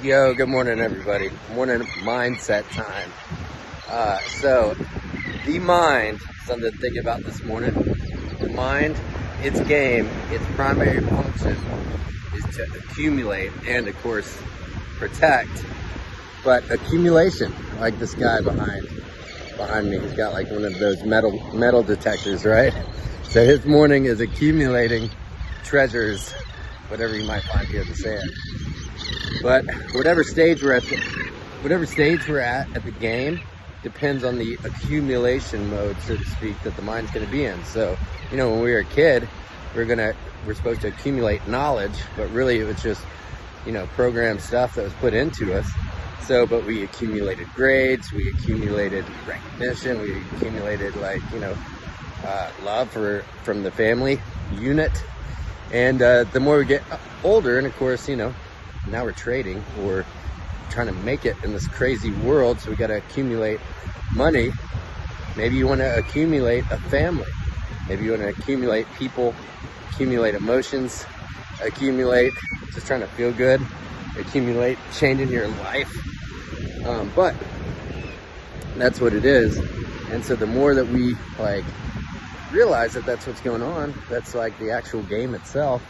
Yo, good morning, everybody. Morning mindset time. So, the mind, something to think about this morning. The mind, its game, its primary function is to accumulate and, of course, protect. But accumulation, like this guy behind me, he's got like one of those metal detectors, right? So his morning is accumulating treasures, whatever you might find here in the sand. But whatever stage we're at the game depends on the accumulation mode, so to speak, that the mind's going to be in. So, when we were a kid, we're supposed to accumulate knowledge, but really it was just, program stuff that was put into us. So, but we accumulated grades, we accumulated recognition, we accumulated love from the family unit. And the more we get older, and of course, now we're trading or trying to make it in this crazy world, so we got to accumulate money. Maybe you want to accumulate a family. Maybe you want to accumulate people, accumulate emotions, accumulate just trying to feel good, accumulate changing your life. But that's what it is. And so the more that we realize that that's what's going on, that's like the actual game itself,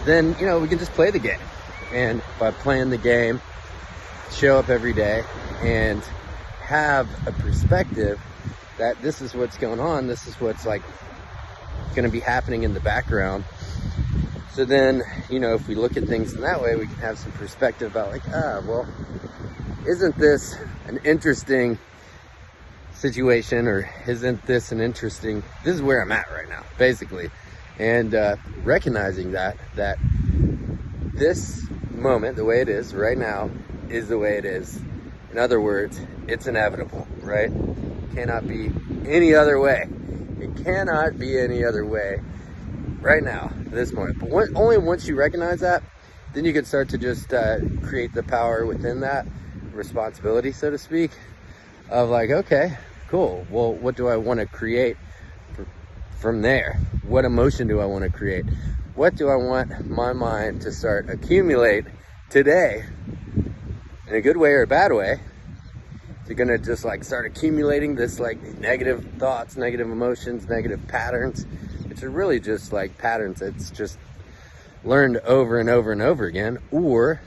then we can just play the game. And by playing the game, show up every day and have a perspective that this is what's going on, this is what's going to be happening in the background. So then, if we look at things in that way, we can have some perspective about isn't this an interesting situation, or isn't this this is where I'm at right now, basically. And recognizing that this moment, the way it is right now, is the way it is. In other words, it's inevitable, right? It cannot be any other way. It cannot be any other way right now, this moment. But only once you recognize that, then you can start to just create the power within that responsibility, so to speak, of okay, cool. Well, what do I want to create from there? What emotion do I want to create? What do I want my mind to start accumulate today, in a good way or a bad way? You're gonna just start accumulating this negative thoughts, negative emotions, negative patterns, which are really just patterns that's just learned over and over and over again. Or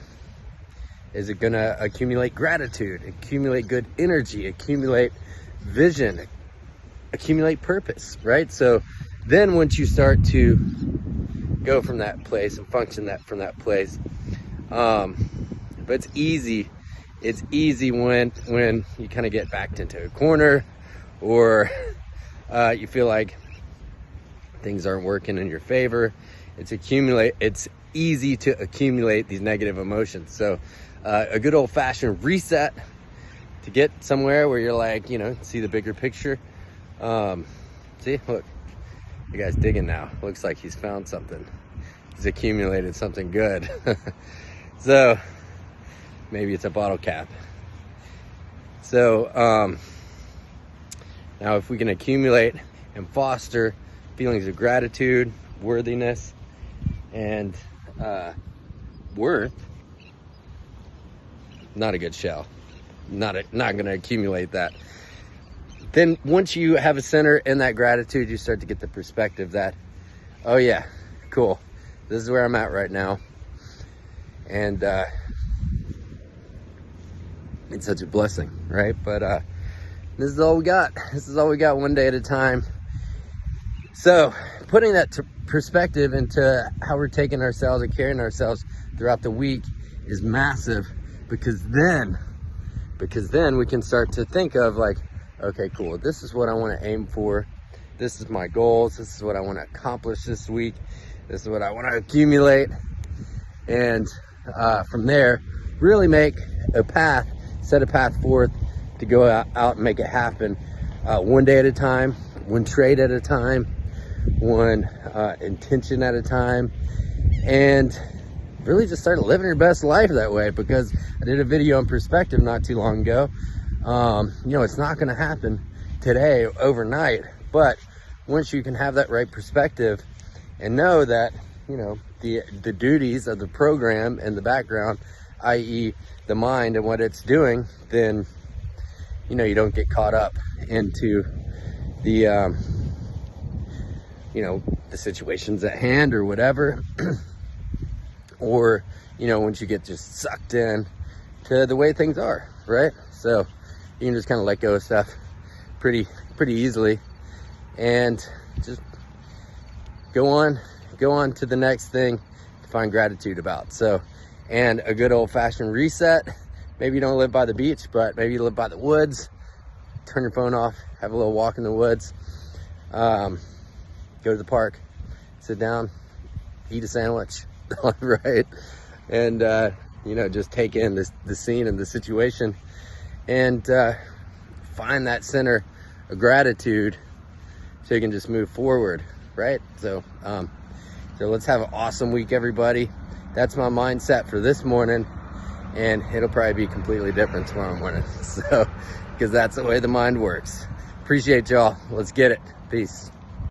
is it gonna accumulate gratitude, accumulate good energy, accumulate vision, accumulate purpose, right? So then once you start to go from that place and function from that place, but it's easy when you kind of get backed into a corner, or you feel like things aren't working in your favor. It's easy to accumulate these negative emotions. So a good old-fashioned reset to get somewhere where you're see the bigger picture. See, look, the guy's digging now. Looks like he's found something. He's accumulated something good. So maybe it's a bottle cap. So now if we can accumulate and foster feelings of gratitude, worthiness, and worth, not a good shell. Not going to accumulate that. Then once you have a center in that gratitude, you start to get the perspective that, oh yeah, cool, this is where I'm at right now. And it's such a blessing, right? But this is all we got. This is all we got, one day at a time. So putting that perspective into how we're taking ourselves and carrying ourselves throughout the week is massive, because then we can start to think of okay, cool, this is what I want to aim for. This is my goals. This is what I want to accomplish this week. This is what I want to accumulate. And from there, really make set a path forth to go out and make it happen, one day at a time, one trade at a time, one intention at a time, and really just start living your best life that way. Because I did a video on perspective not too long ago. It's not going to happen today, overnight, but once you can have that right perspective and know that, the duties of the program in the background i.e. the mind and what it's doing, then, you know, you don't get caught up into the, you know, the situations at hand or whatever. Or, you know, once you get just sucked in to the way things are, right? So you can just kind of let go of stuff pretty easily and just go on to the next thing to find gratitude about. So, and a good old-fashioned reset. Maybe you don't live by the beach, but maybe you live by the woods. Turn your phone off, have a little walk in the woods, go to the park, sit down, eat a sandwich, right? And you know, just take in the scene and the situation, and find that center of gratitude so you can just move forward, right? So so let's have an awesome week, everybody. That's my mindset for this morning, and it'll probably be completely different tomorrow morning. So, because that's the way the mind works. Appreciate y'all. Let's get it. Peace.